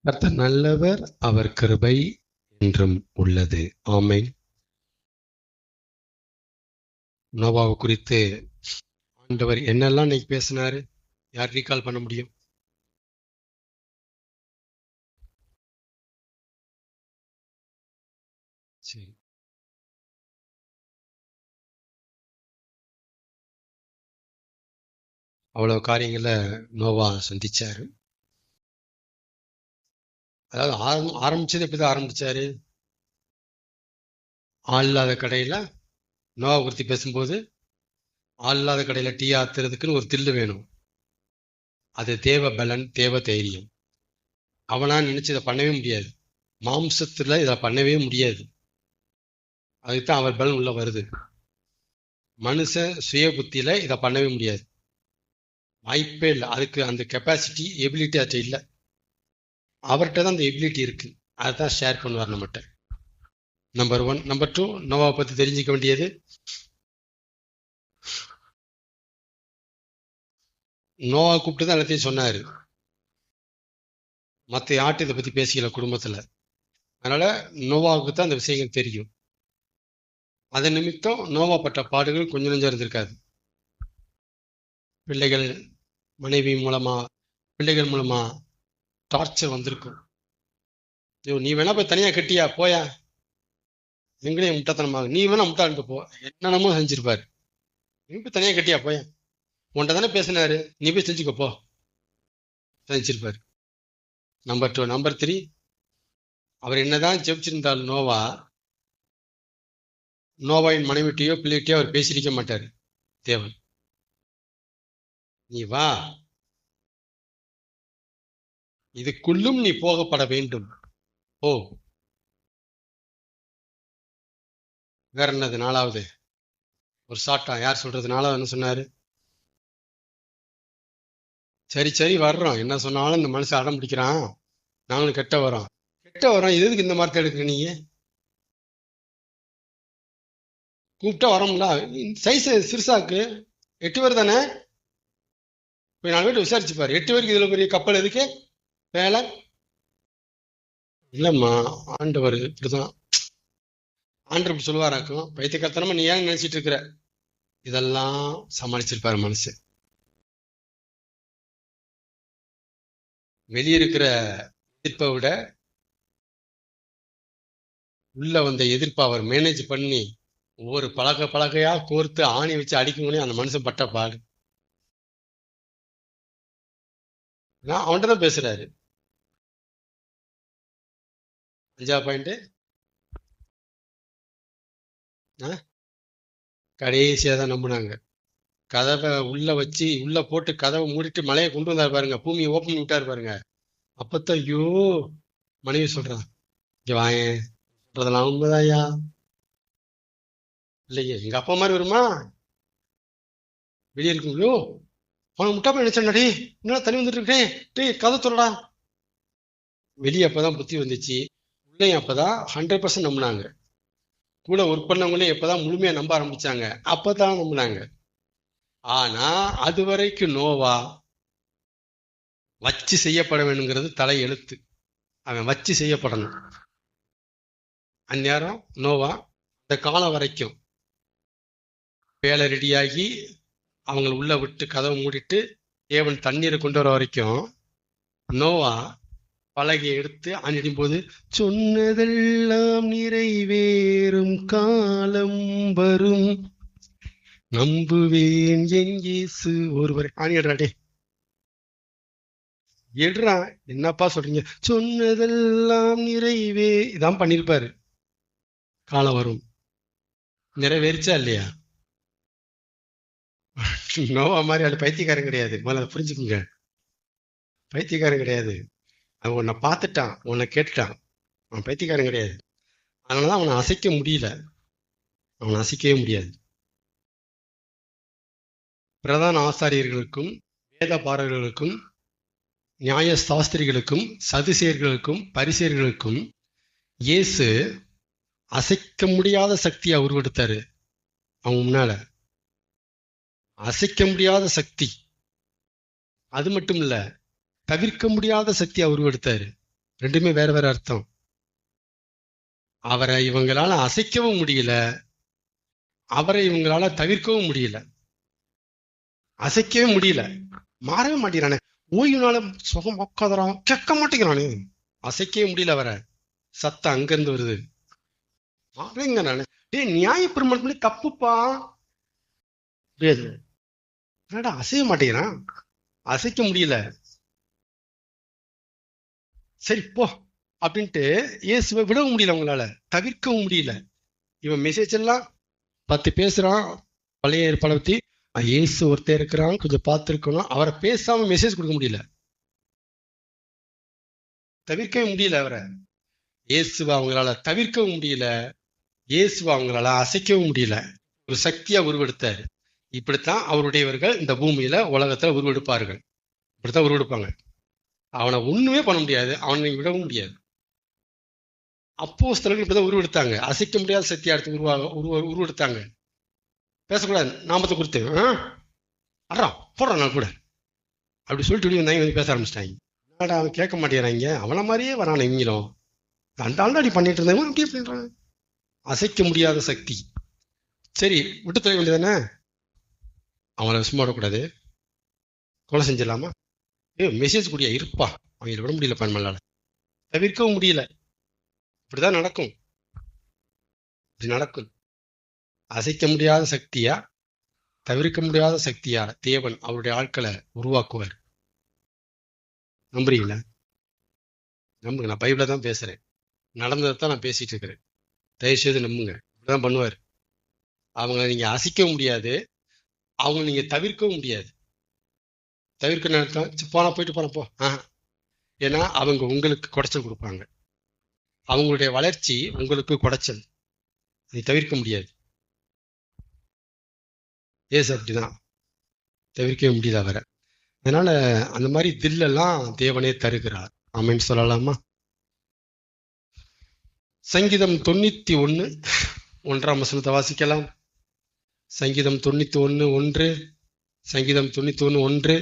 கர்த்தர் நல்லவர், அவர் கிருபை என்றும் உள்ளது. ஆமென். நோவாவை குறித்து ஆண்டவர் என்னெல்லாம் இன்னைக்கு பேசினாரு? யார் ரீகால் பண்ண முடியும்? சரி, அவ்வளவு காரியங்களை நோவா சந்திச்சாரு. அதாவது ஆரம்பிச்சது எப்படிதான் ஆரம்பிச்சாரு? ஆள் இல்லாத கடையில நோவா குறித்து பேசும்போது, ஆள் இல்லாத கடையில டீ ஆத்துறதுக்குன்னு ஒரு தில்லு வேணும். அது தேவ பலன், தேவ தைரியம். அவனா நினைச்சு இதை பண்ணவே முடியாது. மாம்சத்துல இதை பண்ணவே முடியாது. அதுக்குத்தான் அவர் பலன் உள்ள வருது. மனுஷ சுய புத்தியில இதை பண்ணவே முடியாது. வாய்ப்பே இல்லை. அதுக்கு அந்த கெப்பாசிட்டி, எபிலிட்டி அது இல்லை. அவர்கிட்ட தான் அந்த எபிலிட்டி இருக்கு. அதான் ஷேர் பண்ணுவார் நம்மகிட்ட. நம்பர் 1. நம்பர் 2, நோவாவை பத்தி தெரிஞ்சுக்க வேண்டியது, நோவா கூப்பிட்டு தான் எல்லாத்தையும் சொன்னாரு. மற்ற யார்ட்டும் இதை பத்தி பேசிக்கல குடும்பத்துல. அதனால நோவாவுக்கு தான் அந்த விஷயங்கள் தெரியும். அதன் நிமித்தம் நோவா பட்ட பாடுகள் கொஞ்சம் நெஞ்சம் இருந்திருக்காது. பிள்ளைகள், மனைவி மூலமா, பிள்ளைகள் மூலமா டார்ச்சர் வந்திருக்கும். நீ வேணா போய் தனியா கட்டியா போயா, எங்களையும் முட்டாத்தனமாக நீ வேணா முட்டாண்டு போ, என்னென்னமோ செஞ்சிருப்பாரு. நீ போய் தனியா கட்டியா போயா, உன்கிட்ட தானே பேசினாரு, நீ போய் செஞ்சுக்க போ, செஞ்சிருப்பாரு. நம்பர் 2. நம்பர் 3, அவர் என்னதான் ஜெபிச்சிருந்தால் நோவாவின் மனைவிட்டையோ பிள்ளைகிட்டயோ அவர் பேசியிருக்க மாட்டார். தேவன், நீ வா, இதுக்குள்ளும் நீ போகப்பட வேண்டும், ஓ. வேற என்னது? 4வது ஒரு சாட்டா யார் சொல்றது? 4வது என்ன சொன்னாரு? சரி சரி வர்றோம், என்ன சொன்னாலும் இந்த மனுஷன் அடம் பிடிக்கிறான், நாங்களும் கெட்ட வரோம். கெட்ட வரோம், இது எதுக்கு இந்த வார்த்தை எடுக்கிற நீங்க? கூப்பிட்டா வரோம்ல, சைஸ் சிறுசாக்கு, 8 பேர் தானே, போய் 4 பேர் விசாரிச்சு பாரு, 8 பேருக்கு இதுல பெரிய கப்பல் எதுக்கு வேலை? இல்லம்மா, ஆண்டவர் இப்படிதான். ஆண்டவர் இப்படி சொல்லுவாராக்கும், பைத்தியக்காரத்தனமா நீ ஏன் நினைச்சிட்டு இருக்கிற? இதெல்லாம் சமாளிச்சிருப்பாரு மனுஷன். வெளியிருக்கிற எதிர்ப்பை விட உள்ள வந்த எதிர்ப்பை அவர் மேனேஜ் பண்ணி ஒவ்வொரு பலகையா கோர்த்து ஆணி வச்சு அடிக்கணும்னே அந்த மனுஷன் பட்ட பாடு. அவன்கிட்ட தான் பேசுறாரு. 5வது பாயிண்ட், கடைசியா தான் நம்பினாங்க. கதவை உள்ள வச்சு உள்ள போட்டு கதவை மூடிட்டு மலையை கொண்டு வந்தாரு பாருங்க, பூமியை ஓப்பன் பண்ணி விட்டாரு பாருங்க. அப்பத்தான் ஐயோ, மனைவி சொல்றான், இங்க வாயேன், சொல்றதெல்லாம் உண்மைதாயா, இல்லையே எங்க அப்பா மாதிரி வருமா, வெளியே இருக்குங்களோ, அவன் முட்டாப்ப நினைச்சாடி, என்ன தண்ணி வந்துட்டு இருக்கேன், டேய் கதை சொல்லடா. வெளியே அப்பதான் புத்தி வந்துச்சு, உள்ளேயும் அப்பதான் 100% நம்பினாங்க. கூட ஒர்க் பண்ணவங்களே எப்பதான் முழுமையா நம்ப ஆரம்பிச்சாங்க, அப்பதான் நம்பினாங்க. ஆனா அது வரைக்கும் நோவா வச்சு செய்யப்பட வேணுங்கிறது தலை எழுத்து. அவன் வச்சு செய்யப்படணும். அந்நேரம் நோவா இந்த காலம் வரைக்கும் வேலை ரெடியாகி அவங்களை உள்ள விட்டு கதவை மூடிட்டு தேவன் தண்ணீரை கொண்டு வர வரைக்கும் நோவா பலகையை எடுத்து அணிடும் போது, சொன்னதெல்லாம் நிறைவேறும் காலம் வரும், நம்புவேன் என் இயேசு ஒருவரை. ஆணிடுறாடே, எடுறா, என்னப்பா சொல்றீங்க? சொன்னதெல்லாம் நிறைவே இதான் பண்ணிருப்பாரு. காலம் வரும். நிறைவேறிச்சா இல்லையா? நோவா மாதிரி அது பைத்தியக்காரன் கிடையாது, முதல்ல புரிஞ்சுக்குங்க. பைத்தியக்காரன் கிடையாது. அவன் உன்னை பார்த்துட்டான், உன்னை கேட்டுட்டான், அவன் பைத்தியக்காரன் கிடையாது. அதனாலதான் அவனை அசைக்க முடியல, அவனை அசைக்கவே முடியாது. பிரதான ஆசாரியர்களுக்கும் வேத பாரர்களுக்கும் நியாய சாஸ்திரிகளுக்கும் சதுசேயர்களுக்கும் பரிசேயர்களுக்கும் இயேசு அசைக்க முடியாத சக்தியா உருவெடுத்தாரு. அவங்க முன்னால அசைக்க முடியாத சக்தி, அது மட்டும் இல்ல, தவிர்க்க முடியாத சக்தியா உருவெடுத்தாரு. ரெண்டுமே வேற வேற அர்த்தம். அவரை இவங்களால அசைக்கவும் முடியல, அவரை இவங்களால தவிர்க்கவும் முடியல. அசைக்கவே முடியல, மாறவே மாட்டேங்கிறானே. ஓய்வுனால சுகம் உட்காதுறான், கேட்க மாட்டேங்கிறானே. அசைக்கவே முடியல அவரை. சத்தம் அங்கிருந்து வருது. மாறேங்க நானு. டேய், நியாய பிரமாணத்துல தப்புப்பா. என்னடா அசைய மாட்டேங்கிறான், அசைக்க முடியல, சரி போ அப்படின்ட்டு இயேசுவை விடவும் முடியல, அவங்களால தவிர்க்கவும் முடியல. இவன் மெசேஜ் எல்லாம் 10 பேசுறான் பழைய ஏற்பாடை பத்தி. இயேசு ஒருத்தர் இருக்கிறான், கொஞ்சம் பார்த்துருக்கணும். அவரை பேசாம மெசேஜ் கொடுக்க முடியல, தவிர்க்கவே முடியல அவரை. இயேசுவை அவங்களால தவிர்க்கவும் முடியல, இயேசுவை அவங்களால அசைக்கவும் முடியல. ஒரு சக்தியா உருவெடுத்தாரு. இப்படித்தான் அவருடையவர்கள் இந்த பூமியில உலகத்துல உருவெடுப்பார்கள். இப்படித்தான் உருவெடுப்பாங்க. அவனை ஒண்ணுமே பண்ண முடியாது, அவனை விடவும் முடியாது. அப்போஸ்தலர்கள் இப்படிதான் உருவெடுத்தாங்க. அசைக்க முடியாத சக்தியா எடுத்து உருவெடுத்தாங்க. பேசக்கூடாது நாமத்தை குறித்து, அறா போடுறான் நான் கூட அப்படி சொல்லிட்டு வந்து பேச ஆரம்பிச்சிட்டாங்க. என்னடா அவன் கேட்க மாட்டேங்கிறாங்க, அவனை மாதிரியே வரான் இவங்களும். அந்த ஆள் அடி பண்ணிட்டு இருந்தவங்க அப்படியே பண்றாங்க. அசைக்க முடியாத சக்தி. சரி, விட்டு தர வேண்டியதானே, அவங்கள சும்மா விடக்கூடாது. கொலை செஞ்சிடலாமா? மெசேஜ் கூடிய இருப்பா, அவங்கள விட முடியல, பண்ணலால தவிர்க்கவும் முடியல. இப்படிதான் நடக்கும், இப்படி நடக்கும். அசைக்க முடியாத சக்தியா, தவிர்க்க முடியாத சக்தியா தேவன் அவருடைய ஆட்களை உருவாக்குவார். நம்புறீங்களா? நம்புங்க, நான் பைபிள தான் பேசுறேன், நடந்ததைத்தான் நான் பேசிட்டு இருக்கிறேன். தயவுசெய்து நம்புங்க, இப்படிதான் பண்ணுவார். அவங்கள நீங்க அசைக்கவும் முடியாது, அவங்கள நீங்க தவிர்க்கவும் முடியாது. தவிர்க்க நினைத்தா போனா போயிட்டு போன போ. ஏன்னா அவங்க உங்களுக்கு குடைச்சல் கொடுப்பாங்க. அவங்களுடைய வளர்ச்சி உங்களுக்கு குடைச்சல், அதை தவிர்க்க முடியாது. ஏசு அப்படிதான், தவிர்க்கவே முடியல அவரை. அதனால அந்த மாதிரி தில்லெல்லாம் தேவனே தருகிறார். ஆமென் சொல்லலாமா? சங்கீதம் 91 1ஆம் வசனத்தை வாசிக்கலாம். சங்கீதம் 91:1. சங்கீதம் 91:1.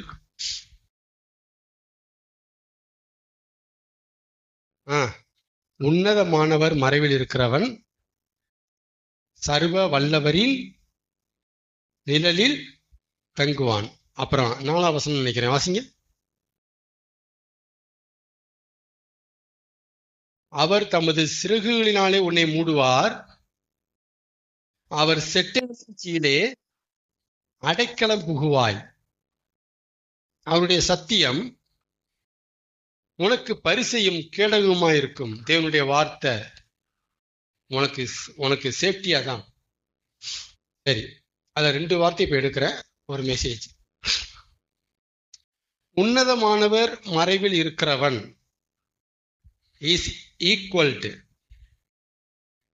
உன்னதமானவர் மறைவில் இருக்கிறவன் சர்வ வல்லவரின் நிழலில் தங்குவான். அப்புறம் 4ஆம் வசனம் நினைக்கிறேன், வாசிங்க. அவர் தமது சிறகுகளினாலே உன்னை மூடுவார், அவர் செட்டைகளின் கீழே அடைக்கலம் புகுவாய். அவருடைய சத்தியம் உனக்கு பரிசையும் கேடகமாயிருக்கும். தேவனுடைய வார்த்தை உனக்கு உனக்கு சேஃப்டியா தான். சரி, அத 2 வார்த்தை இப்ப எடுக்கிற ஒரு மெசேஜ். உன்னதமானவர் மறைவில் இருக்கிறவன் இஸ் ஈக்குவல் டு,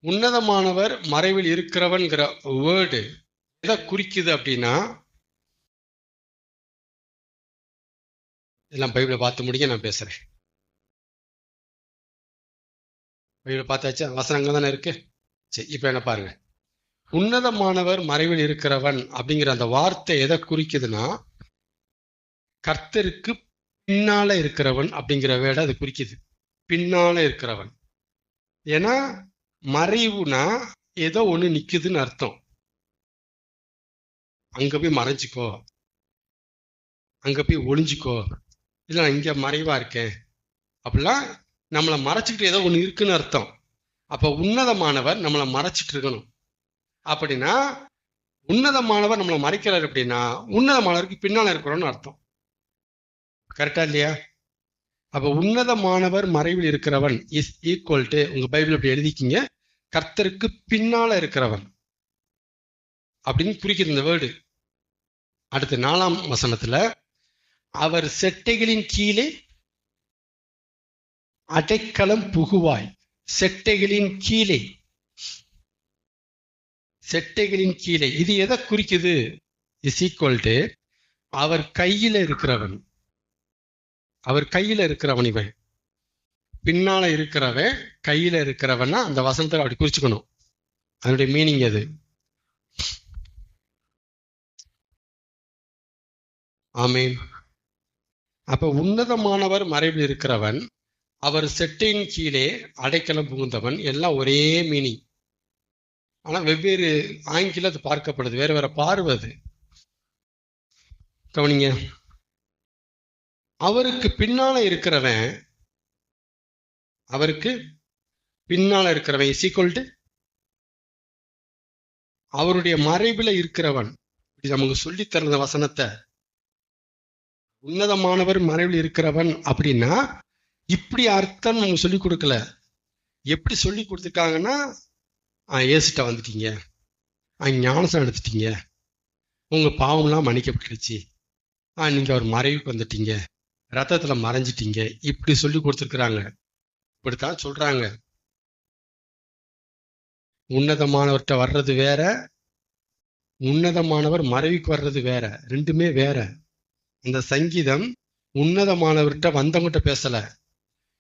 உன்னதமானவர் மறைவில் இருக்கிறவன்கிற வேர்டு எதை குறிக்குது அப்படின்னா, எல்லாம் பைபிளை பார்த்து முடிங்க, நான் பேசுறேன். பைபிளை பார்த்தாச்சா? வசனங்கள் தானே இருக்கு. சரி, இப்ப என்ன பாருங்க. உன்னதமானவர் மறைவில் இருக்கிறவன் அப்படிங்கிற அந்த வார்த்தை எதை குறிக்குதுன்னா, கர்த்தருக்கு பின்னால இருக்கிறவன் அப்படிங்கிற வேர்டை அது குறிக்குது. பின்னால இருக்கிறவன். ஏன்னா மறைவுனா ஏதோ ஒண்ணு நிக்குதுன்னு அர்த்தம். அங்க போய் மறைஞ்சிக்கோ, அங்க போய் ஒளிஞ்சிக்கோ, இல்ல நான் இங்க மறைவா இருக்கேன் அப்படிலாம் நம்மளை மறைச்சிக்கிட்டு ஏதோ ஒண்ணு இருக்குன்னு அர்த்தம். அப்ப உன்னதமானவர் நம்மளை மறைச்சிட்டு இருக்கணும். அப்படின்னா உன்னதமானவர் நம்மளை மறைக்கிறார் அப்படின்னா உன்னதமானவருக்கு பின்னால இருக்கிறோம்னு அர்த்தம். கரெக்டா இல்லையா? அப்ப உன்னதமானவர் மறைவில் இருக்கிறவன் இஸ் ஈக்குவல் டு, உங்க பைபிள் அப்படி எழுதிக்கிங்க, கர்த்தருக்கு பின்னால இருக்கிறவன் அப்படின்னு குறிக்கிற இந்த வேர்டு. அடுத்து 4ஆம் வசனத்துல, அவர் செட்டைகளின் கீழே அடைக்கலம் புகுவாய். செட்டைகளின் கீழே, செட்டைகளின் கீழே, இது எதை குறிக்குது? இஸ் ஈக்குவல் டு அவர் கையில இருக்கிறவன். அவர் கையில இருக்கிறவன், இவன் பின்னால இருக்கிறவன் கையில இருக்கிறவன்னா அந்த வசனத்தை அப்படி குறிச்சுக்கணும். அதனுடைய மீனிங் அது. ஆமென். அப்ப உன்னதமானவர் மறைவில் இருக்கிறவன், அவர் செட்டையின் கீழே அடைக்கலம் புகுந்தவன், எல்லாம் ஒரே மீனிங். ஆனா வெவ்வேறு ஆங்கில அது பார்க்கப்படுது, வேற வேற பார்வை அது. கவனிங்க. அவருக்கு பின்னால இருக்கிறவன், அவருக்கு பின்னால இருக்கிறவன் இஸ் ஈக்குவல் டு அவருடைய மறைவுல இருக்கிறவன். இப்படி நமக்கு சொல்லி தர்ற வசனத்தை, உன்னதமானவர் மறைவில் இருக்கிறவன் அப்படின்னா இப்படி அர்த்தம் நமக்கு சொல்லி கொடுக்கல. எப்படி சொல்லி கொடுத்துருக்காங்கன்னா, ஏசுட்ட வந்துட்டீங்க, ஞானசம் எடுத்துட்டீங்க, உங்க பாவம்லாம் மன்னிக்கப்பட்டுருச்சு, நீங்க அவர் மறைவுக்கு வந்துட்டீங்க, ரத்தத்துல மறைஞ்சிட்டீங்க, இப்படி சொல்லி கொடுத்துருக்குறாங்க. இப்படித்தான் சொல்றாங்க. உன்னதமானவர்கிட்ட வர்றது வேற, உன்னதமானவர் மறைவுக்கு வர்றது வேற, ரெண்டுமே வேற. இந்த சங்கீதம் உன்னதமானவர்கிட்ட வந்தவங்கிட்ட பேசல,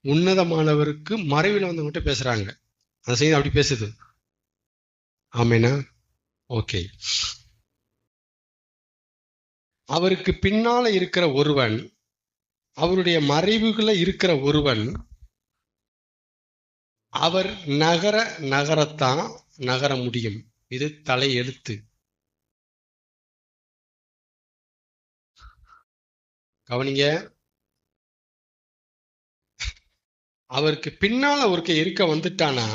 உன்னதமானவருக்கு மறைவில் வந்தவங்கிட்ட பேசுறாங்க. அந்த சங்கீதம் அப்படி பேசுது. ஆமேனா? ஓகே. அவருக்கு பின்னால இருக்கிற ஒருவன், அவருடைய மறைவுகளை இருக்கிற ஒருவன், அவர் நகரத்தான் நகர முடியும். இது தலை எழுத்து. கவனிங்க. அவருக்கு பின்னால ஒருக்க இருக்க வந்துட்டானா,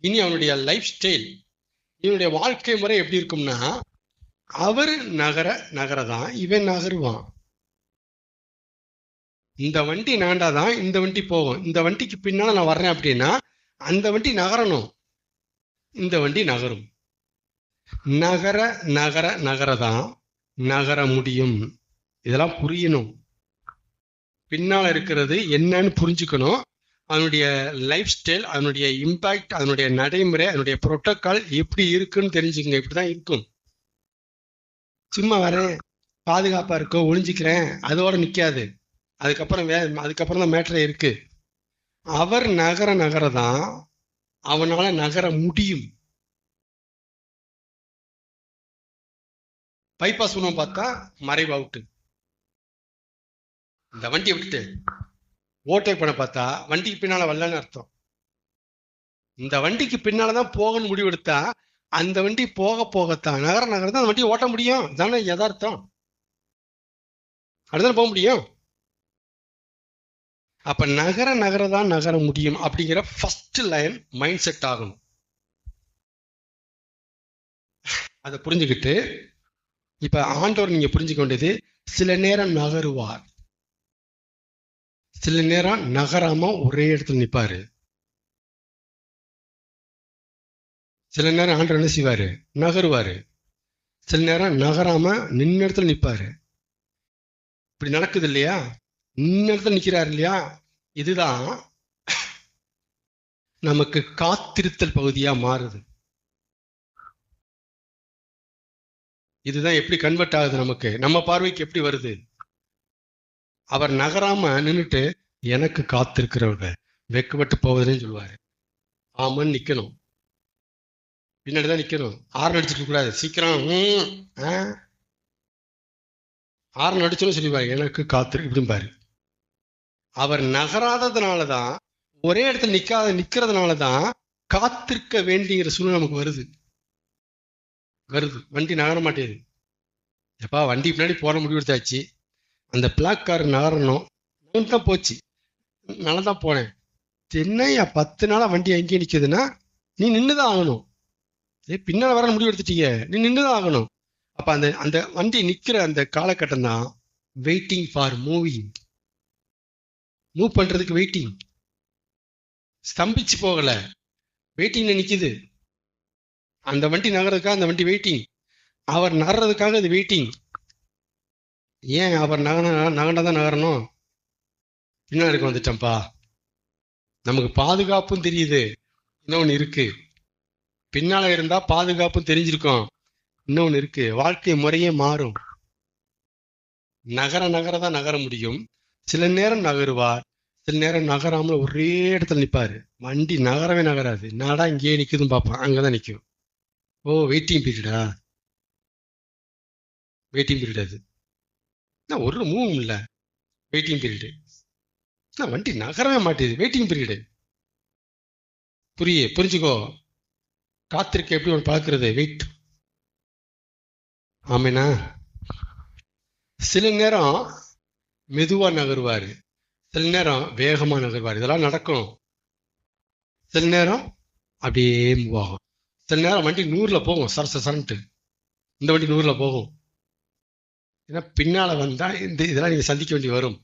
இனி அவனுடைய லைஃப் ஸ்டைல், இவனுடைய வாழ்க்கை முறை எப்படி இருக்கும்னா, அவர் நகரதான் இவன் நகருவான். இந்த வண்டி நாண்டாதான் இந்த வண்டி போகும். இந்த வண்டிக்கு பின்னால நான் வர்றேன் அப்படின்னா அந்த வண்டி நகரணும், இந்த வண்டி நகரும். நகரதான் நகர முடியும். இதெல்லாம் புரியணும். பின்னால இருக்கிறது என்னன்னு புரிஞ்சுக்கணும். அதனுடைய லைஃப் ஸ்டைல், அதனுடைய இம்பாக்ட், அதனுடைய நடைமுறை, அதனுடைய புரோட்டோகால் எப்படி இருக்குன்னு தெரிஞ்சுக்கங்க. இப்படிதான் இருக்கும். சும்மா வரேன், பாதுகாப்பா இருக்கோ, ஒளிஞ்சிக்கிறேன், அதோட நிக்காது. அதுக்கப்புறம் தான் மேட்டரே இருக்கு. அவர் நகரதான் அவனால நகர முடியும். பைபாஸ் பண்ணுவோம் பார்த்தா மறைவு அவுட்டு. இந்த வண்டியை விட்டுட்டு ஓவர்டேக் பண்ண பார்த்தா வண்டிக்கு பின்னால வரலன்னு அர்த்தம். இந்த வண்டிக்கு பின்னாலதான் போகணும்னு முடிவெடுத்தா அந்த வண்டி போகத்தான் நகரதான் அந்த வண்டியை ஓட்ட முடியும். தானே யதார்த்தம். அடுத்த போக முடியும். அப்ப நகரதான் நகர முடியும் அப்படிங்கிற ஃபர்ஸ்ட் லைன் மைண்ட் செட் ஆகணும். அதை புரிஞ்சுக்கிட்டு இப்ப ஆண்டவர் நீங்க புரிஞ்சுக்க வேண்டியது, சில நேரம் நகருவார், சில நேரம் நகராம ஒரே இடத்துல நிப்பாரு. சில நேரம் ஆண்டவர் என்ன செய்வாரு, நகருவாரு. சில நேரம் நகராம நின்ன இடத்துல நிப்பாரு. இப்படி நடக்குது இல்லையா? நின்ன இடத்துல நிக்கிறாரு இல்லையா? இதுதான் நமக்கு காத்திருத்தல் பகுதியா மாறுது. இதுதான் எப்படி கன்வெர்ட் ஆகுது நமக்கு, நம்ம பார்வைக்கு எப்படி வருது. அவர் நகராம நின்றுட்டு எனக்கு காத்திருக்கிறவங்க வெக்கப்பட்டு போவதுன்னு சொல்லுவாரு. ஆமான்னு நிக்கணும், பின்னாடிதான் நிக்கணும். ஆறு அடிச்சுட்டு கூடாது, சீக்கிரம் ஆறு அடிச்சோன்னு சொல்லிப்பாரு எனக்கு காத்திரு இப்படிம்பாரு. அவர் நகராததுனாலதான், ஒரே இடத்துல நிக்கிறதுனாலதான் காத்திருக்க வேண்டிங்கிற சூழ்நிலை நமக்கு வருது. வண்டி நகர மாட்டேது. எப்பா வண்டி பின்னாடி போற முடிவு எடுத்தாச்சு, அந்த பிளாக் கார் நகரணும், தான் போச்சு, நல்லா தான் போனேன். என்னையா 10 நாளா வண்டி எங்கேயே நிக்குதுன்னா நீ நின்றுதான் ஆகணும். பின்னால வர முடிவு எடுத்துட்டீங்க, நீ நின்றுதான் ஆகணும். அப்ப அந்த வண்டி நிக்கிற அந்த காலகட்டம் தான் வெயிட்டிங் ஃபார் மூவிங். மூவ் பண்றதுக்கு வெயிட்டிங். ஸ்தம்பிச்சு போகல, வெயிட்டிங்ல நிக்குது. அந்த வண்டி நகர்றதுக்காக அந்த வண்டி வெயிட்டிங், அவர் நகர்றதுக்காக அது வெயிட்டிங். ஏன் அவர் நகர்ந்தாதான் நகரணும். பின்னாடி இருக்க வந்துட்டேன்ப்பா, நமக்கு பாதுகாப்பும் தெரியுது. இன்னொன்னு இருக்கு, பின்னால இருந்தா பாதுகாப்பும் தெரிஞ்சிருக்கும். இன்னொன்னு இருக்கு, வாழ்க்கை முறையே மாறும். நகரதான் நகர முடியும். சில நேரம் நகருவார், சில நேரம் நகராமல் ஒரே இடத்துல நிப்பாரு. வண்டி நகரவே நகராது. நாடா இங்கேயே நிக்குதுன்னு பார்ப்பான், அங்கதான் நிக்கும். ஓ வெயிட்டிங் பீரியடா, வெயிட்டிங் பீரியட். அது ஒரு மூவும் இல்லை, வெயிட்டிங் பீரியடு. வண்டி நகரவே மாட்டேது, வெயிட்டிங் பீரியடு. புரிஞ்சுக்கோ. காத்திருக்க எப்படி ஒன்று பார்க்கறது, வெயிட். ஆமேனா? சில நேரம் மெதுவா நகருவாரு, சில நேரம் வேகமா நகருவாரு. இதெல்லாம் நடக்கும். சில நேரம் அப்படியே மூவ் ஆகும். சில நேரம் வண்டி 100ல போகும், சரன்ட்டு. இந்த வண்டி 100ல போகும். ஏன்னா பின்னால வந்தா இதெல்லாம் நீங்க சந்திக்க வேண்டி வரும்.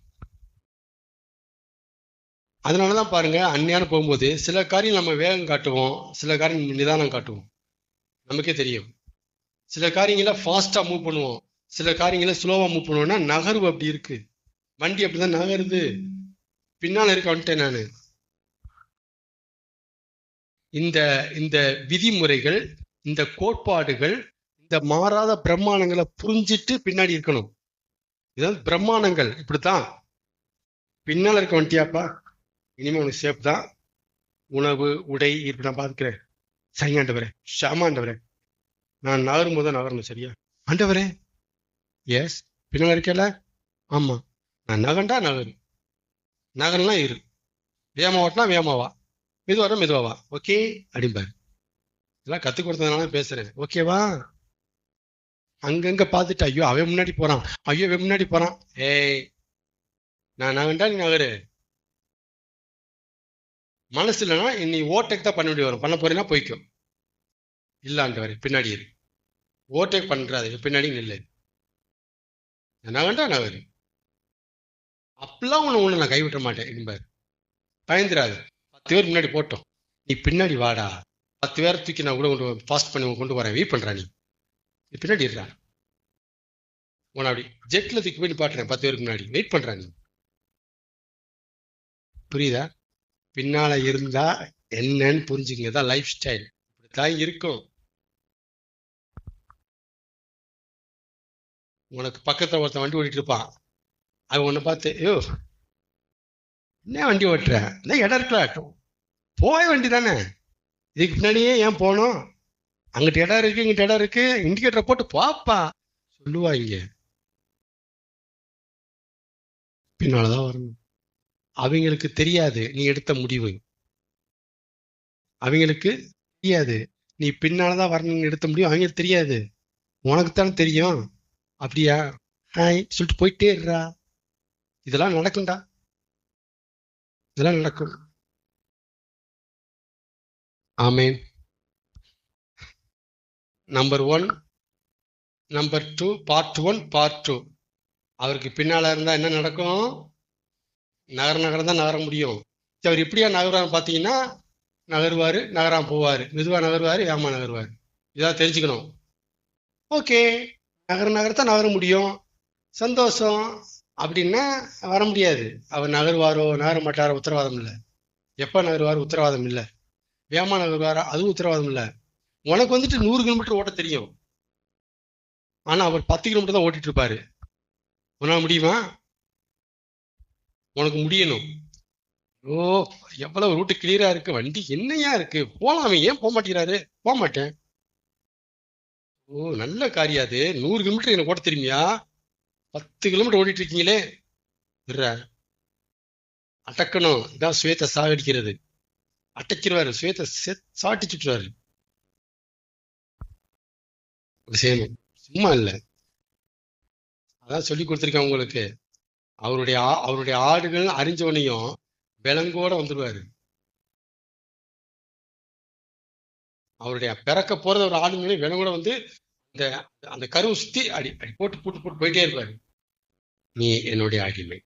அதனாலதான் பாருங்க, அந்நியான போகும்போது சில காரியம் நம்ம வேகம் காட்டுவோம், சில காரியம் நிதானம் காட்டுவோம். நமக்கே தெரியும். சில காரியங்களை ஃபாஸ்டா மூவ் பண்ணுவோம், சில காரியங்களை ஸ்லோவா மூவ் பண்ணுவோம்னா நகர்வு அப்படி இருக்கு. வண்டி அப்படிதான் நகருது. பின்னால இருக்க வந்துட்டேன் நானு. இந்த இந்த விதிமுறைகள், இந்த கோட்பாடுகள், இந்த மாறாத பிரமாணங்களை புரிஞ்சிட்டு பின்னாடி இருக்கணும். இதான் பிரமாணங்கள். இப்படித்தான் பின்னால இருக்க வந்துட்டியாப்பா, இனிமே உனக்கு சேஃப் தான். உணவு, உடை இப்படி நான் பாத்துக்கிறேன். சரிங்க ஆண்டவரே, ஷாமா ஆண்டவரே, நான் நகரும் போது நகரணும். சரியா ஆண்டவரே? எஸ். பின்னால இருக்கல? ஆமா. நான் நகண்டா நகரு, நகரலாம் இரு. வேமா ஓட்டினா வேமாவா, மெதுவாடா மெதுவாவா. ஓகே அப்படிம்பாரு. இதெல்லாம் கத்துக் கொடுத்ததுனால பேசுறேன். ஓகேவா? அங்கங்க பார்த்துட்டு ஐயோ அவன் முன்னாடி போறான், ஐயோ அவன் முன்னாடி போறான். ஏய், நான் நகண்டா நீ நகரு. மனசு இல்லைன்னா நீ ஓவர்டேக் தான் பண்ண வேண்டி வரும். பண்ண போறேன்னா போய்க்கும். இல்லாண்டவரே பின்னாடி இரு, ஓவர்டேக் பண்றாது, பின்னாடி நில்லு. நகண்டா நகரு. அப்பெல்லாம் ஒண்ணு நான் கைவிட்ட மாட்டேன் என்பாரு. பயந்துராது. 10 பேர் முன்னாடி போட்டோம், நீ பின்னாடி வாடா. 10 பேரை தூக்கி நான் கூட கொண்டு ஃபாஸ்ட் பண்ணி கொண்டு வரேன். வெயிட் பண்றா, நீ பின்னாடி இருடா. உன அப்படி ஜெட்ல தூக்கி போய் பாட்டுறேன் 10 பேருக்கு முன்னாடி. வெயிட் பண்றா நீ. புரியுதா? பின்னால இருந்தா என்னன்னு புரிஞ்சுக்கங்க. தான் லைஃப் ஸ்டைல். இப்படித்தான் இருக்கும். உனக்கு பக்கத்துல ஒருத்தன் வண்டி ஓட்டிட்டு இருப்பான். அவன் உன்னை பார்த்து, ஐயோ என்ன வண்டி ஓட்டுற, இடம் இருக்கல, போய வண்டி தானே, இதுக்கு பின்னாடியே ஏன் போனோம், அங்கிட்ட இடம் இருக்கு, இங்கிட்ட இடம் இருக்கு, இண்டிகேட்டரை போட்டு பாப்பா சொல்லுவாங்க. பின்னாலதான் வரணும். அவங்களுக்கு தெரியாது நீ எடுத்த முடிவு, அவங்களுக்கு தெரியாது நீ பின்னாலதான் வரணும்னு எடுத்த முடியும். அவங்களுக்கு தெரியாது, உனக்குத்தானே தெரியும். அப்படியா, ஹாய் சொல்லிட்டு போயிட்டே இருடா. இதெல்லாம் நடக்கும்டா, இதெல்லாம் நடக்கும். ஆமேன். Number 1, number 2, part 1, part 2. அவருக்கு பின்னால இருந்தா என்ன நடக்கும்? நகரம் தான் நகர முடியும். அவர் எப்படியா நகர்வான்னு பார்த்தீங்கன்னா, நகருவாரு, நகராம போவாரு, மெதுவா நகருவாரு, ஏமா நகருவாரு. இதான் தெரிஞ்சுக்கணும். ஓகே, நகரத்தான் நகர முடியும், சந்தோஷம். அப்படின்னா வர முடியாது. அவர் நகருவாரோ நகர மாட்டாரோ உத்தரவாதம் இல்லை. எப்ப நகருவாரு உத்தரவாதம் இல்லை. வேமா நகருவாரா அதுவும் உத்தரவாதம் இல்லை. உனக்கு வந்துட்டு 100 கிலோமீட்டர் ஓட்ட தெரியும், ஆனா அவர் 10 கிலோமீட்டர் தான் ஓட்டிட்டு இருப்பாரு. உன்னால முடியுமா? உனக்கு முடியணும். ஓ, எவ்வளவு ரூட்டு கிளியரா இருக்கு, வண்டி என்னையா இருக்கு, போலாமே, ஏன் போக மாட்டேங்கிறாரு? போக மாட்டேன். ஓ, நல்ல காரியம் அது. 100 கிலோமீட்டர் எனக்கு ஓட்ட தெரியுமியா? 10 கிலோமீட்டர் ஓடிட்டு இருக்கீங்களே. அடக்கணும். இதான் சுயத்தை சாகடிக்கிறது. அட்டச்சிருவாரு, சுயத்தை சாட்டிச்சுட்டுவாரு. செய்யணும், சும்மா இல்ல. அதான் சொல்லி கொடுத்துருக்கேன் உங்களுக்கு. அவருடைய ஆடுகள் அறிஞ்சவனையும் விலங்கோட வந்துருவாரு. அவருடைய பிறக்க போறது ஒரு ஆடுங்களே விலங்கோட வந்து அந்த அந்த கருவை சுத்தி அடி அடி போட்டு போட்டு போட்டு போயிட்டே இருப்பாரு. நீ என்னுடைய அடிமை.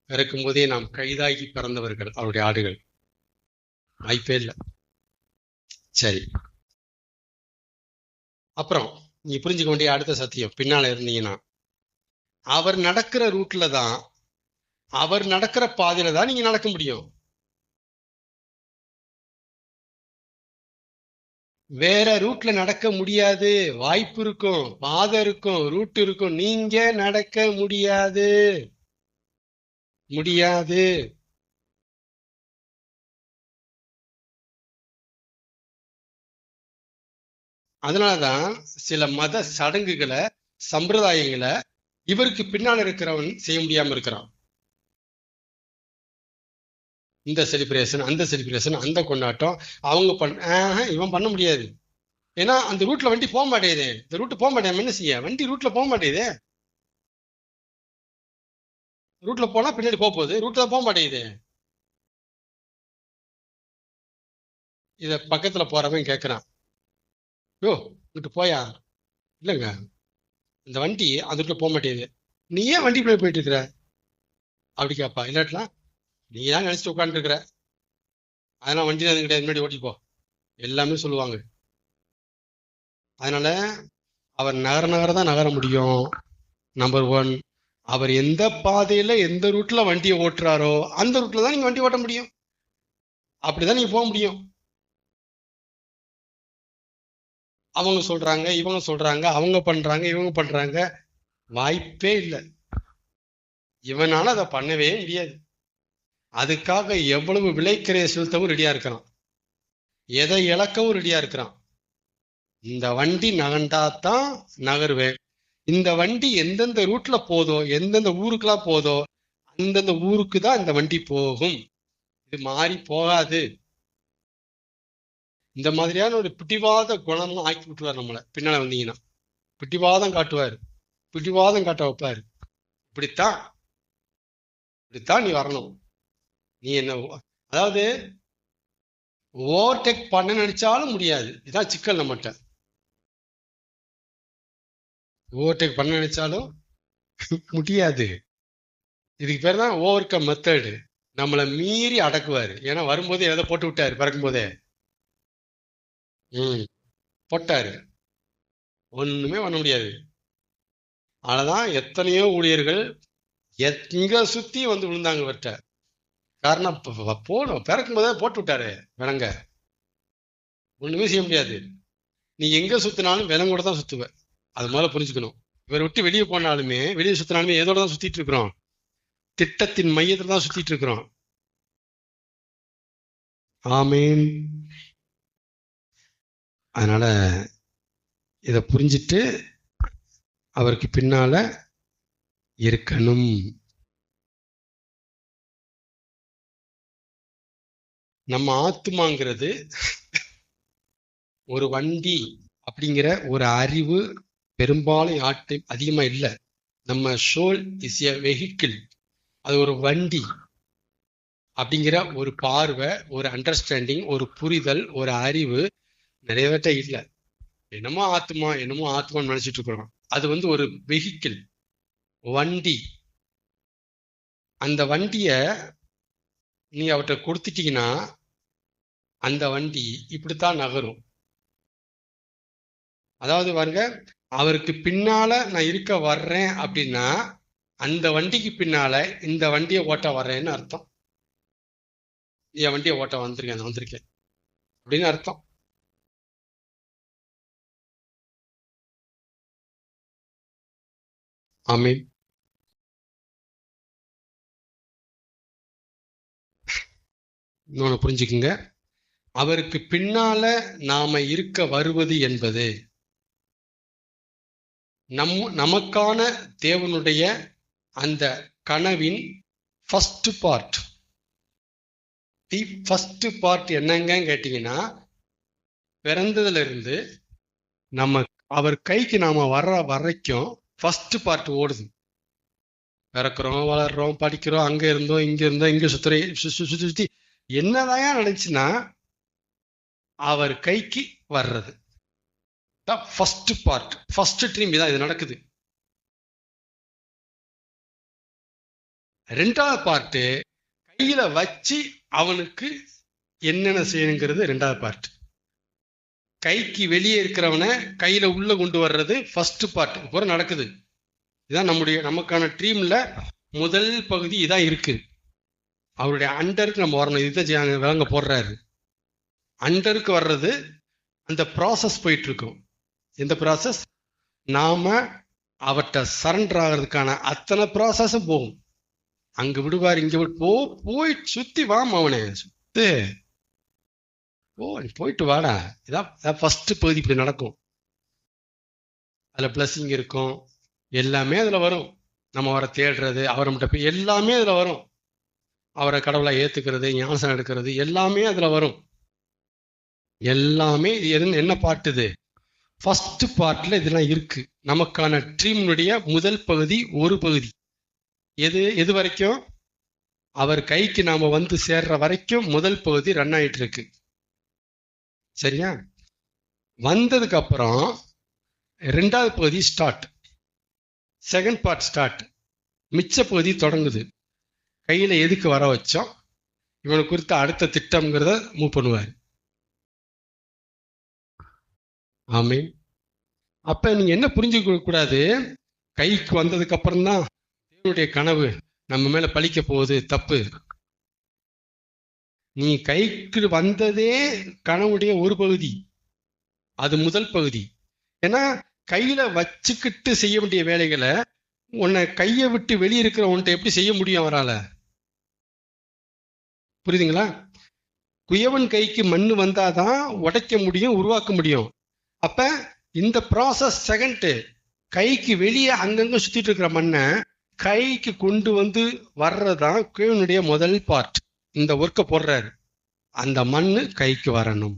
பிறக்கும் போதே நாம் கைதாகி பிறந்தவர்கள் அவருடைய ஆடுகள். வாய்ப்பே இல்லை. சரி, அப்புறம் நீ புரிஞ்சுக்க வேண்டிய அடுத்த சத்தியம், பின்னால இருந்தீங்கன்னா அவர் நடக்கிற ரூட்ல தான், அவர் நடக்கிற பாதையில தான் நீங்க நடக்க முடியும். வேற ரூட்ல நடக்க முடியாது. வாய்ப்பு இருக்கும், பாதை இருக்கும், ரூட் இருக்கும், நீங்க நடக்க முடியாது. முடியாது. அதனாலதான் சில மத சடங்குகளை, சம்பிரதாயங்களை இவருக்கு பின்னால் இருக்கிறவன் செய்ய முடியாம இருக்கிறான். இந்த செலிப்ரேஷன், அந்த செலிப்ரேஷன், அந்த கொண்டாட்டம் அவங்க இவன் பண்ண முடியாது. ஏன்னா அந்த ரூட்ல வண்டி போக மாட்டேங்குது. இந்த ரூட் போக மாட்டேன், என்ன செய்ய? வண்டி ரூட்ல போக மாட்டேங்குது. ரூட்ல போனா பின்னாடி போகுது, ரூட்ல போக மாட்டேங்குது. இத பக்கத்துல போறவன் கேட்கறான், யோ இங்கிட்டு போயா? இல்லைங்க, இந்த வண்டி அந்த ரூட்ல போக மாட்டேங்குது. நீ ஏன் வண்டி போயிட்டு இருக்கிற அப்படி கேட்பா. இல்லாட்டலாம், நீ தான் நினைச்சிட்டு உட்காந்துட்டு இருக்கிற, அதெல்லாம் வண்டி தான் கிடையாது, முன்னாடி ஓட்டிப்போ, எல்லாமே சொல்லுவாங்க. அதனால அவர் நகர தான் நகர முடியும். நம்பர் 1, அவர் எந்த பாதையில எந்த ரூட்ல வண்டியை ஓட்டுறாரோ அந்த ரூட்ல தான் நீங்க வண்டி ஓட்ட முடியும். அப்படிதான் நீங்க போக முடியும். அவங்க சொல்றாங்க, இவங்க சொல்றாங்க, அவங்க பண்றாங்க, இவங்க பண்றாங்க, வாய்ப்பே இல்லை. இவனால அதை பண்ணவே முடியாது. அதுக்காக எவ்வளவு விலைக்கிறைய செலுத்தவும் ரெடியா இருக்கிறான், எதை இழக்கவும் ரெடியா இருக்கிறான். இந்த வண்டி நகண்டாதான் நகருவேன். இந்த வண்டி எந்தெந்த ரூட்ல போதோ, எந்தெந்த ஊருக்குலாம் போதோ அந்தந்த ஊருக்கு தான் இந்த வண்டி போகும். இது மாறி போகாது. இந்த மாதிரியான ஒரு பிடிவாத குணம்லாம் ஆக்கி விட்டுருவார் நம்மளை. பின்னால வந்தீங்கன்னா பிடிவாதம் காட்டுவார், பிடிவாதம் காட்ட வைப்பாரு. இப்படித்தான் இப்படித்தான் நீ வரணும். நீ என்ன, அதாவது ஓவர்டேக் பண்ண நினைச்சாலும் முடியாது. இதான் சிக்கல் நம்மகிட்ட. ஓவர்டேக் பண்ண நினைச்சாலும் முடியாது. இதுக்கு பேர் தான் ஓவர் கம் மெத்தடு. நம்மளை மீறி அடக்குவாரு. ஏன்னா வரும்போதே எதை போட்டு விட்டாரு, பறக்கும் போதே போட்டாரு, ஒண்ணுமே பண்ண முடியாது. அதனாலதான் எத்தனையோ ஊழியர்கள் எங்க சுத்தி வந்து விழுந்தாங்க இவர்கிட்ட. காரணம் போடும், பிறக்கும் போதே போட்டு விட்டாரு விலங்க. ஒண்ணுமே செய்ய முடியாது. நீ எங்க சுத்தினாலும் விலங்கோட தான் சுத்துவ, அது முதல்ல புரிஞ்சுக்கணும். இவரை விட்டு வெளியே போனாலுமே, வெளியே சுத்தினாலுமே எதோட தான் சுத்திட்டு இருக்கிறோம்? திட்டத்தின் மையத்துல தான் சுத்திட்டு இருக்கிறோம். ஆமீன். அதனால இத புரிஞ்சிட்டு அவருக்கு பின்னால இருக்கணும். நம்ம ஆத்துமாங்கிறது ஒரு வண்டி அப்படிங்கிற ஒரு அறிவு பெரும்பாலும் யார்ட்டையும் அதிகமா இல்லை. நம்ம சோல் இஸ் எ வெஹிக்கிள், அது ஒரு வண்டி அப்படிங்கிற ஒரு பார்வை, ஒரு அண்டர்ஸ்டாண்டிங், ஒரு புரிதல், ஒரு அறிவு நிறைய பேர்ட்ட இல்லை. என்னமோ ஆத்மான்னு நினைச்சிட்டு இருக்கிறோம். அது வந்து ஒரு வெஹிக்கிள், வண்டி. அந்த வண்டிய நீ அவர்கிட்ட கொடுத்துட்டீங்கன்னா அந்த வண்டி இப்படித்தான் நகரும். அதாவது பாருங்க, அவருக்கு பின்னால நான் இருக்க வர்றேன் அப்படின்னா அந்த வண்டிக்கு பின்னால இந்த வண்டியை ஓட்ட வர்றேன்னு அர்த்தம். என் வண்டியை ஓட்ட வந்திருக்கேன் அப்படின்னு அர்த்தம். ஆமீன். இன்னொன்னு புரிஞ்சுக்குங்க, அவருக்கு பின்னால நாம இருக்க வருவது என்பது நமக்கான தேவனுடைய அந்த கனவின் ஃபர்ஸ்ட் பார்ட். ஃபர்ஸ்ட் பார்ட் என்னங்க கேட்டீங்கன்னா, பிறந்ததுல இருந்து நம்ம அவர் கைக்கு நாம வர்ற வரைக்கும் ஃபர்ஸ்ட் பார்ட் ஓடுது. பிறக்கிறோம், வளர்றோம், படிக்கிறோம், அங்க இருந்தோம், இங்க சுத்தி என்னதான் நடந்துச்சுன்னா அவர் கைக்கு வர்றது ஃபர்ஸ்ட் பார்ட், ஃபர்ஸ்ட் ட்ரீம். இதான் இது நடக்குது. ரெண்டாவது பார்ட்டு கையில வச்சு அவனுக்கு என்னென்ன செய்யணுங்கிறது ரெண்டாவது பார்ட். கைக்கு வெளியே இருக்கிறவனை கையில உள்ள கொண்டு வர்றது ஃபர்ஸ்ட் பார்ட் கூட நடக்குது. இதான் நமக்கான ட்ரீம்ல முதல் பகுதி இதான் இருக்கு. அவருடைய அண்டருக்கு நம்ம வரணும். இதுதான் விளங்க போடுறாரு. அண்டருக்கு வர்றது அந்த ப்ராசஸ் போயிட்டு இருக்கும். எந்த ப்ராசஸ்? நாம அவர்கிட்ட சரண்டர் ஆகிறதுக்கான அத்தனை ப்ராசஸும் போகும். அங்க விடுவார், இங்க போய் சுத்தி வாம், அவனே சுத்து, போயிட்டு வாடா. இதான் ஃபர்ஸ்ட் பகுதி. இப்படி நடக்கும். அதுல பிளஸிங் இருக்கும், எல்லாமே அதுல வரும். நம்ம அவரை தேடுறது, அவரை மட்டும் எல்லாமே அதுல வரும். அவரை கடவுளை ஏத்துக்கிறது, ஞானசனம் எடுக்கிறது எல்லாமே அதுல வரும். எல்லாமே என்ன பாட்டுது? ஃபர்ஸ்ட் பார்ட்ல இதெல்லாம் இருக்கு. நமக்கான ட்ரீம்னுடைய முதல் பகுதி ஒரு பகுதி. எது வரைக்கும்? அவர் கைக்கு நாம வந்து சேர்ற வரைக்கும் முதல் பகுதி ரன் ஆயிட்டு இருக்கு. சரியா? வந்ததுக்கு அப்புறம் ரெண்டாவது பகுதி ஸ்டார்ட், செகண்ட் பார்ட் ஸ்டார்ட், மிச்ச பகுதி தொடங்குது. கையில எதுக்கு வர வச்சோம், இவனை குறித்த அடுத்த திட்டம்ங்கிறத மூவ் பண்ணுவார். ஆமீன். அப்ப நீங்க என்ன புரிஞ்சுக்க கூடாது, கைக்கு வந்ததுக்கு அப்புறம் தான் தேவனுடைய கனவு நம்ம மேல பழிக்க போகுது. தப்பு. நீ கைக்கு வந்ததே கனவுடைய ஒரு பகுதி, அது முதல் பகுதி. ஏன்னா கையில வச்சுக்கிட்டு செய்ய வேண்டிய வேலைகளை உன்னை கையை விட்டு வெளியே இருக்கிற உன்ட்ட எப்படி செய்ய முடியும் அவரால? புரியுதுங்களா? குயவன் கைக்கு மண்ணு வந்தாதான் உடைக்க முடியும், உருவாக்க முடியும். அப்ப இந்த ப்ராசஸ் செகண்ட். கைக்கு வெளியே அங்கங்க சுத்திட்டு இருக்கிற மண்ணை கைக்கு கொண்டு வந்து வர்றதான் குயவனுடைய முதல் பார்ட். இந்த ஒர்க்கை போடுறாரு. அந்த மண்ணு கைக்கு வரணும்.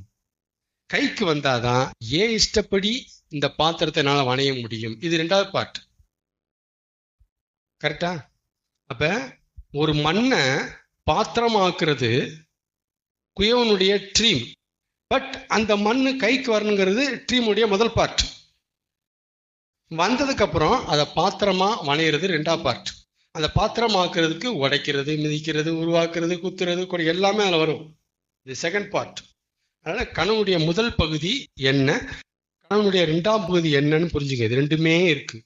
கைக்கு வந்தாதான் ஏன் இஷ்டப்படி இந்த பாத்திரத்தை என்னால வணைய முடியும். இது ரெண்டாவது பார்ட். கரெக்டா? அப்ப ஒரு மண்ணை பாத்திரமாக்குறது குயவனுடைய ட்ரீம். பட் அந்த மண்ணு கைக்கு வரணுங்கிறது ட்ரீமுடைய முதல் பார்ட். வந்ததுக்கு அப்புறம் அதை பாத்திரமா வணையிறது ரெண்டாவது பார்ட். அந்த பாத்திரமாக்குறதுக்கு உடைக்கிறது, மிதிக்கிறது, உருவாக்குறது, குத்துறது எல்லாமே அதில் வரும். இது செகண்ட் பார்ட். அதனால கனவுடைய முதல் பகுதி என்ன, கனவுடைய ரெண்டாம் பகுதி என்னன்னு புரிஞ்சுங்க. இது ரெண்டுமே இருக்கு.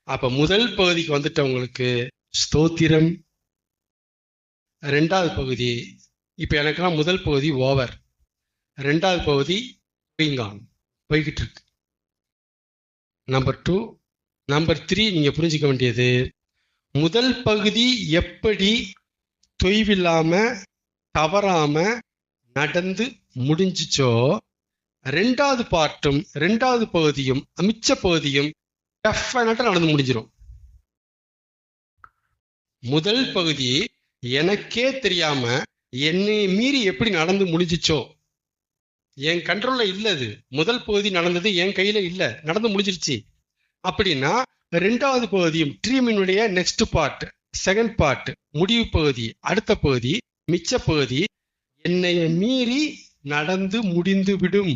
அப்ப முதல் பகுதிக்கு வந்துட்டவங்களுக்கு ஸ்தோத்திரம். ரெண்டாவது பகுதி, இப்ப எனக்கெல்லாம் முதல் பகுதி ஓவர், ரெண்டாவது பகுதி போய்கிட்டு இருக்கு. நம்பர் 2. நம்பர் 3 நீங்க புரிஞ்சுக்க வேண்டியது, முதல் பகுதி எப்படி தொய்வில்லாம தவறாம நடந்து முடிஞ்சிச்சோ, ரெண்டாவது பார்ட்டும் ரெண்டாவது பகுதியும் மிச்ச பகுதியும் டெஃபினட்டா நடந்து முடிஞ்சிடும். முதல் பகுதி எனக்கே தெரியாம என்னை மீறி எப்படி நடந்து முடிஞ்சிச்சோ, என் கண்ட்ரோல்ல இல்ல. அது முதல் பகுதி நடந்தது என் கையில இல்ல, நடந்து முடிஞ்சிருச்சு. அப்படின்னா ரெண்டாவது பகுதியும் ட்ரீமினுடைய நெக்ஸ்ட் பார்ட், செகண்ட் பார்ட், முடிவு பகுதி, அடுத்த பகுதி, மிச்ச பகுதி என்னை மீறி நடந்து முடிந்துவிடும்.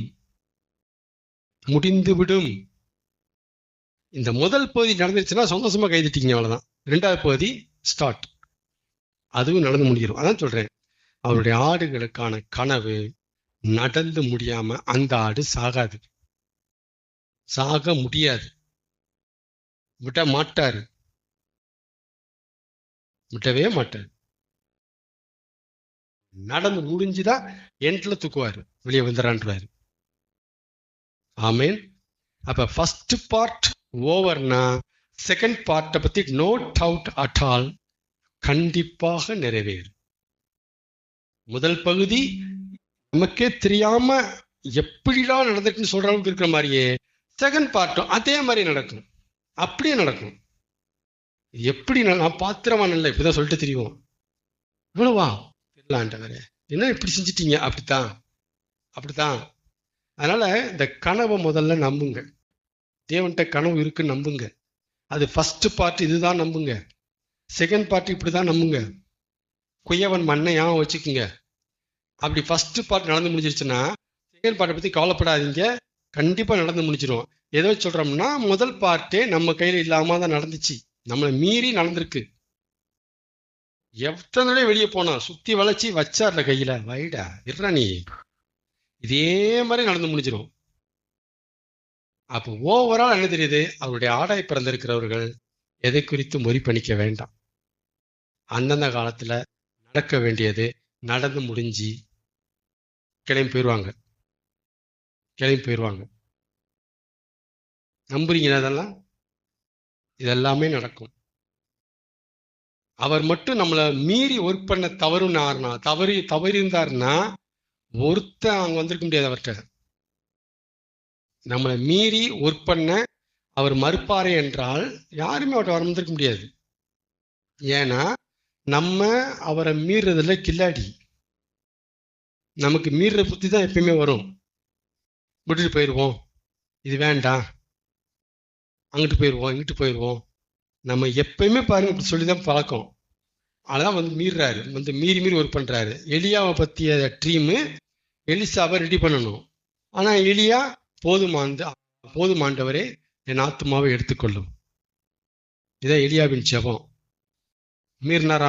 இந்த முதல் பகுதி நடந்துருச்சுன்னா சந்தோஷமா கைதிட்டீங்க, அவ்வளவுதான். ரெண்டாவது பகுதி ஸ்டார்ட், அதுவும் நடந்து முடிஞ்சிடும். அதான் சொல்றேன், அவருடைய ஆடுகளுக்கான கனவு நடந்து முடியாம அந்த ஆடு சாகாது, சாக முடியாது, விட மாட்டாரு, விடவே மாட்டாரு. நடந்து முடிஞ்சுதான் எண்ட்ல தூக்குவாரு, வெளியே வந்துறான்றாரு. ஆமீன். அப்ப ஃபர்ஸ்ட் பார்ட் ஓவர்னா செகண்ட் பார்ட்டை பத்தி நோ டவுட் அட் ஆல் கண்டிப்பாக நிறைவேறும். முதல் பகுதி நமக்கே தெரியாம எப்படிலாம் நடந்துட்டுன்னு சொல்ற அளவுக்கு இருக்கிற மாதிரியே செகண்ட் பார்ட்டும் அதே மாதிரி நடக்கும், அப்படியே நடக்கும். எப்படி நான் பாத்திரமா நல்ல இப்படிதான் சொல்லிட்டு தெரியும், இவ்வளவா தெரியலாண்டவரே, என்ன இப்படி செஞ்சிட்டீங்க, அப்படித்தான். அதனால இந்த கனவை முதல்ல நம்புங்க. தேவன்கிட்ட கனவு இருக்குன்னு நம்புங்க. அது ஃபர்ஸ்ட் பார்ட் இதுதான் நம்புங்க, செகண்ட் பார்ட் இப்படிதான் நம்புங்க. குயவன் மண்ணையா வச்சுக்குங்க. அப்படி ஃபர்ஸ்ட் பார்ட் நடந்து முடிஞ்சிருச்சுன்னா செகண்ட் பார்ட்டை பத்தி கவலைப்படாதீங்க, கண்டிப்பா நடந்து முடிச்சிடும். எதோ சொல்றோம்னா முதல் பார்ட்டே நம்ம கையில இல்லாம தான் நடந்துச்சு, நம்மளை மீறி நடந்திருக்கு. எத்தனை வெளியே போனா சுத்தி வளைச்சி வச்சார்ல கையில, வைடா இருறா நீ, இதே மாதிரி நடந்து முடிஞ்சிடும். அப்போ ஓவரால் என்ன தெரியுது, அவருடைய ஆடாய் பிறந்திருக்கிறவர்கள் எதை குறித்து மொழி பண்ணிக்க வேண்டாம். அந்தந்த காலத்துல நடக்க வேண்டியது நடந்து முடிஞ்சு கிளம்பி போயிடுவாங்க. நம்புறீங்களா? இதெல்லாமே நடக்கும். அவர் மட்டும் நம்மளை மீறி ஒர்க் பண்ண தவறி இருந்தாருன்னா ஒருத்தன் அங்க வந்திருக்க முடியாது. அவர்கிட்ட நம்மளை மீறி ஒர்க் பண்ண அவர் மறுப்பாரே என்றால் யாருமே அவர்கிட்ட வந்திருக்க முடியாது. ஏன்னா நம்ம அவரை மீறுறதுல கில்லாடி. நமக்கு மீறுற புத்தி தான் எப்பயுமே வரும். விட்டுட்டு போயிடுவோம், இது வேண்டாம், அங்கிட்டு போயிடுவோம், இங்கிட்டு போயிடுவோம். நம்ம எப்பயுமே பாருங்க இப்படி சொல்லிதான் பழக்கம். அதான் மீறுறாரு, மீறி மீறி ஒர்க் பண்றாரு. எலியாவை பத்திய ட்ரீமு எலிசாவை ரெடி பண்ணணும். ஆனா எலியா போதுமாண்டவரே என் ஆத்துமாவை எடுத்துக்கொள்ளும். இதான் எலியாவின் ஜெபம். மீறினார்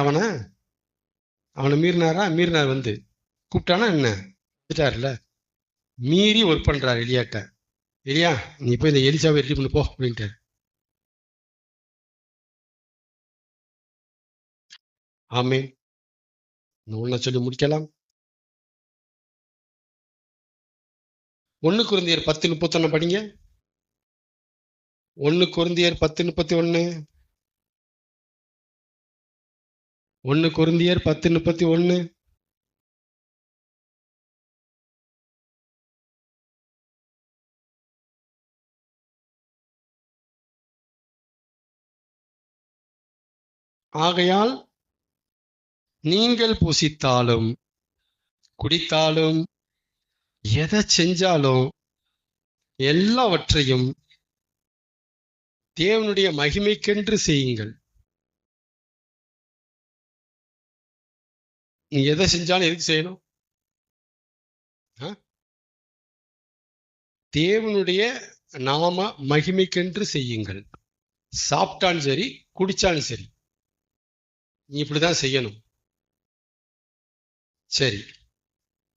அவனை மீறினார். கூப்பிட்டானா என்ன, வந்துட்டார்ல. மீறி ஒர்க் பண்றாரு எலியாட்ட. எலியா நீ போய் இந்த எலிசாவை ரெடி பண்ணு போ அப்படின்ட்டாரு. ஆமென். ஒன்ன சொல்லி முடிக்கலாம். 1 கொரிந்தியர் 10:31 படிங்க. 1 கொரிந்தியர் 10:31. 1 கொரிந்தியர் 10:31. ஆகையால் நீங்கள் புசித்தாலும் குடித்தாலும் எதை செஞ்சாலும் எல்லாவற்றையும் தேவனுடைய மகிமைக்கென்று செய்யுங்கள். நீ எதை செஞ்சாலும் எதுக்கு செய்யணும்? தேவனுடைய நாம மகிமைக்கென்று செய்யுங்கள். சாப்பிட்டாலும் சரி, குடிச்சாலும் சரி, நீ இப்படிதான் செய்யணும். சரி,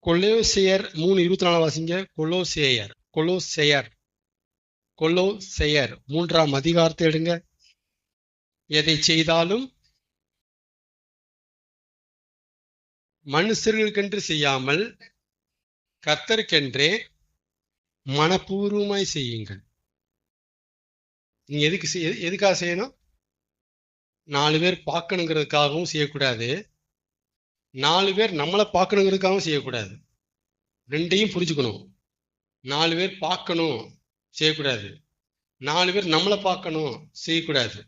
கொலோசையர் 3:24 வாசிங்க. கொலோசையர் 3ஆம் அதிகாரத்தை எடுங்க. எதை செய்தாலும் மனுஷர்களுக்கென்று செய்யாமல் கர்த்தருக்கென்றே மனப்பூர்வமாய் செய்யுங்கள். நீங்க எதுக்காக செய்யணும்? 4 பேர் பார்க்கணுங்கிறதுக்காகவும் செய்யக்கூடாது, 4 பேர் நம்மளை பார்க்கணுங்கிறதுக்காகவும் செய்யக்கூடாது. ரெண்டையும் புரிஞ்சுக்கணும். 4 பேர் பார்க்கணும் செய்யக்கூடாது, 4 பேர் நம்மளை பார்க்கணும் செய்யக்கூடாது.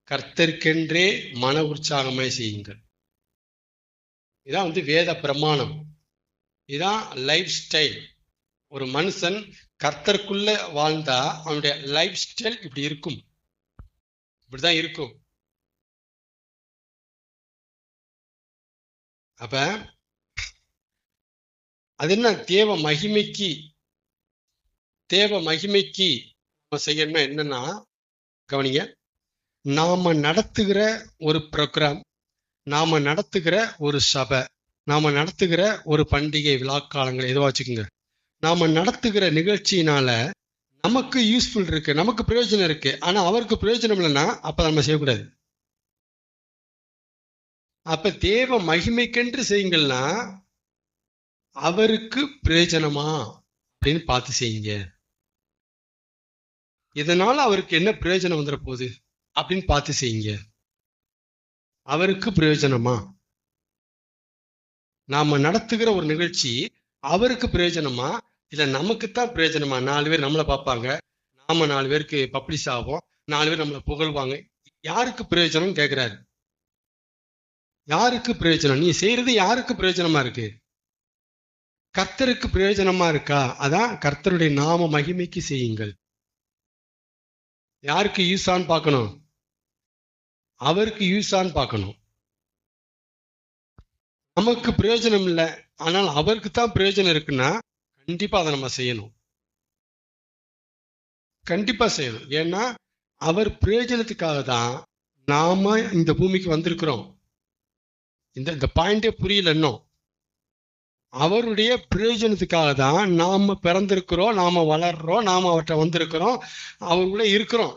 கர்த்தருக்கென்றே மன உற்சாகமாய் செய்யுங்கள். இதான் வேத பிரமாணம். இதான் லைஃப் ஸ்டைல். ஒரு மனுஷன் கர்த்தருக்குள்ள வாழ்ந்தா அவனுடைய லைஃப் ஸ்டைல் இப்படி இருக்கும், இப்படிதான் இருக்கும். அப்ப அது என்ன, தேவ மகிமைக்கு நம்ம செய்யணும்னா என்னன்னா, கவனிங்க, நாம நடத்துகிற ஒரு ப்ரோக்ராம், நாம நடத்துகிற ஒரு சபை, நாம நடத்துகிற ஒரு பண்டிகை விழாக்காலங்கள் எதுவா வச்சுக்கோங்க, நாம நடத்துகிற நிகழ்ச்சியினால நமக்கு யூஸ்ஃபுல் இருக்கு, நமக்கு பிரயோஜனம் இருக்கு. ஆனா அவருக்கு பிரயோஜனம் இல்லைன்னா அப்ப நம்ம செய்யக்கூடாது. அப்ப தேவ மகிமைக்கென்று செய்யுங்கன்னா அவருக்கு பிரயோஜனமா அப்படின்னு பார்த்து செய்யுங்க. இதனால அவருக்கு என்ன பிரயோஜனம் வந்துட போகுது அப்படின்னு பார்த்து செய்யுங்க. அவருக்கு பிரயோஜனமா, நாம நடத்துகிற ஒரு நிகழ்ச்சி அவருக்கு பிரயோஜனமா இல்ல நமக்குத்தான் பிரயோஜனமா? 4 பேர் நம்மளை பார்ப்பாங்க, நாம 4 பேருக்கு பப்ளிஷ் ஆகும், 4 பேர் நம்மளை புகழ்வாங்க. யாருக்கு பிரயோஜனம் கேட்கிறாரு? யாருக்கு பிரயோஜனம்? நீ செய்யறது யாருக்கு பிரயோஜனமா இருக்கு? கர்த்தருக்கு பிரயோஜனமா இருக்கா? அதான் கர்த்தருடைய நாம மகிமைக்கு செய்யுங்கள். யாருக்கு யூஸான்னு பார்க்கணும்? அவருக்கு யூஸான்னு பார்க்கணும். நமக்கு பிரயோஜனம் இல்லை, ஆனால் அவருக்கு தான் பிரயோஜனம் இருக்குன்னா கண்டிப்பா அதை நம்ம செய்யணும். கண்டிப்பா செய்யணும். ஏன்னா அவர் பிரயோஜனத்துக்காக தான் நாம இந்த பூமிக்கு வந்திருக்கிறோம். இந்த பாயிண்டே புரியல இன்னும். அவருடைய பிரயோஜனத்துக்காக தான் நாம பிறந்திருக்கிறோம், நாம வளர்றோம், நாம அவர்கிட்ட வந்திருக்கிறோம், அவருக்குள்ள இருக்கிறோம்.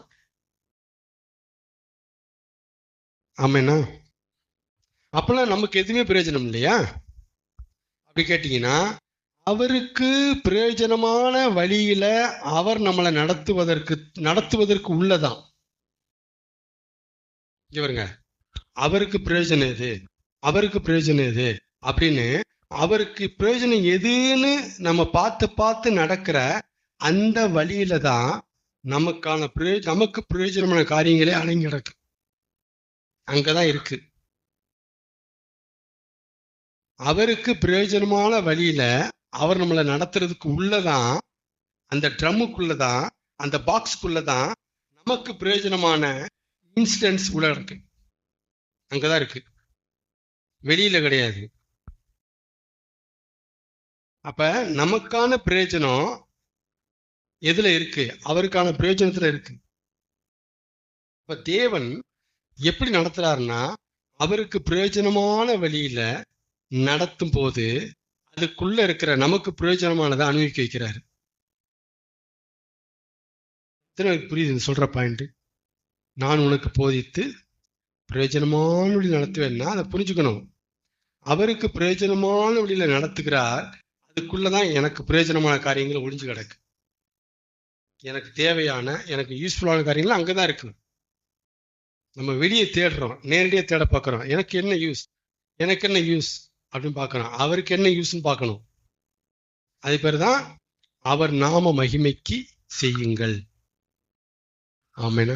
ஆமேனா? அப்பெல்லாம் நமக்கு எதுவுமே பிரயோஜனம் இல்லையா? அப்படி கேட்டீங்கன்னா அவருக்கு பிரயோஜனமான வழியில அவர் நம்மளை நடத்துவதற்கு உள்ளதான். இவருங்க அவருக்கு பிரயோஜனம் எது அப்படின்னு அவருக்கு பிரயோஜனம் எதுன்னு நம்ம பார்த்து நடக்கிற அந்த வழியில தான் நமக்கு பிரயோஜனமான காரியங்களே அடங்கி கிடக்கு. அங்கதான் இருக்கு. அவருக்கு பிரயோஜனமான வழியில அவர் நம்மளை நடத்துறதுக்கு உள்ளதான், அந்த ட்ரம்முக்குள்ளதான், அந்த பாக்ஸுக்குள்ளதான் நமக்கு பிரயோஜனமான இன்சிடென்ட்ஸ் உள்ள இருக்கு. அங்கதான் இருக்கு, வெளியில கிடையாது. அப்ப நமக்கான பிரயோஜனம் எதுல இருக்கு? அவருக்கான பிரயோஜனத்துல இருக்கு. இப்ப தேவன் எப்படி நடத்துறாருன்னா, அவருக்கு பிரயோஜனமான வழியில நடத்தும் போது அதுக்குள்ள இருக்கிற நமக்கு பிரயோஜனமானதை அனுபவிக்க வைக்கிறாரு. புரியுது சொல்ற பாயிண்ட்? நான் உனக்கு போதித்து பிரயோஜனமான வழியில் நடத்துவேன்னா அதை புரிஞ்சுக்கணும். அவருக்கு பிரயோஜனமான வழியில நடத்துகிறார், அதுக்குள்ளதான் எனக்கு பிரயோஜனமான காரியங்கள் ஒளிஞ்சு கிடக்கு. எனக்கு தேவையான, எனக்கு யூஸ்ஃபுல்லான காரியங்கள் அங்கதான் இருக்கு. நம்ம வெளியே தேடுறோம், நேரடியாக தேட பார்க்குறோம். எனக்கு என்ன யூஸ், எனக்கு என்ன யூஸ் அப்படின்னு பார்க்கணும். அவருக்கு என்ன யூஸ்ன்னு பார்க்கணும். அது பேர் தான் அவர் நாம மகிமைக்கு செய்யுங்கள். ஆமென்.